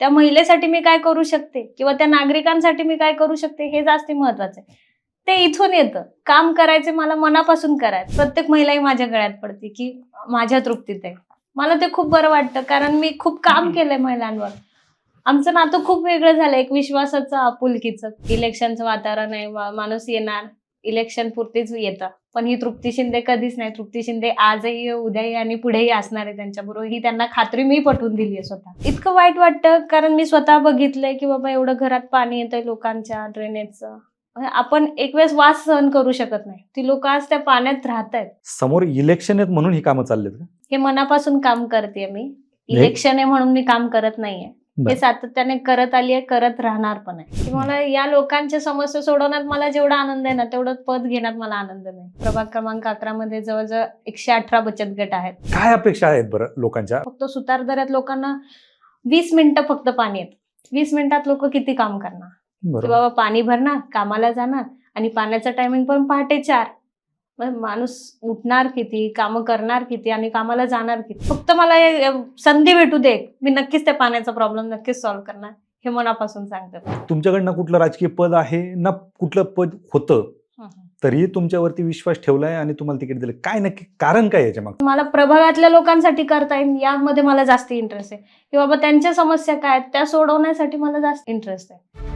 त्या महिलेसाठी मी काय करू शकते किंवा त्या नागरिकांसाठी मी काय करू शकते हे जास्त महत्वाचं आहे. ते इथून येतं. काम करायचे मला मनापासून करायचं. प्रत्येक महिलाही माझ्या गळ्यात पडते की माझ्या तृप्तीत आहे. मला ते खूप बरं वाटतं कारण मी खूप काम केलंय महिलांवर. आमचं नातं खूप वेगळं झालं, एक विश्वासाचं, आपुलकीचं. इलेक्शनचं वातावरण आहे, माणूस येणार, इलेक्शन पुरतीच येतं. पण ही तृप्ती शिंदे कधीच नाही. तृप्ती शिंदे आजही, उद्याही आणि पुढेही असणार आहे त्यांच्याबरोबर. ही त्यांना खात्री मी पटवून दिली आहे स्वतः. इतकं वाईट वाटतं कारण मी स्वतः बघितलंय की बाबा एवढं घरात पाणी येतंय लोकांच्या, ड्रेनेजचं. आपण एक वेळेस वास सहन करू शकत नाही. ती लोक आज त्या पाण्यात राहतायत. समोर इलेक्शन आहेत म्हणून ही कामं चाललेत का? हे मनापासून काम करते मी. इलेक्शन आहे म्हणून मी काम करत नाहीये. हे सातत्याने करत आली आहे, करत राहणार पण आहे. की मला या लोकांच्या समस्या सोडवण्यात मला जेवढा आनंद आहे ना, तेवढं पद घेण्यात मला आनंद नाही. प्रभाग क्रमांक 11 मध्ये जवळजवळ 118 बचत गट आहेत. काय अपेक्षा आहेत बरं लोकांच्या? फक्त सुतारदऱ्यात लोकांना 20 मिनिटं फक्त पाणी येतं. 20 मिनिटात लोक किती काम करणार? की बाबा पाणी भरणार, कामाला जाणार आणि पाण्याचं टायमिंग पण पहाटे 4. माणूस उठणार किती, कामं करणार किती आणि कामाला जाणार किती? फक्त मला संधी भेटू दे, मी नक्कीच त्या पाण्याचा प्रॉब्लेम नक्कीच सॉल्व्ह करणार, हे मनापासून सांगते. तुमच्याकडनं कुठलं राजकीय पद आहे ना, कुठलं पद होतं तरी तुमच्यावरती विश्वास ठेवलाय आणि तुम्हाला तिकीट दिलं. काय नक्की कारण काय याच्या मागे? मला प्रभागातल्या लोकांसाठी करता येईल यामध्ये मला जास्त इंटरेस्ट आहे की बाबा त्यांच्या समस्या काय आहेत त्या सोडवण्यासाठी मला जास्त इंटरेस्ट आहे.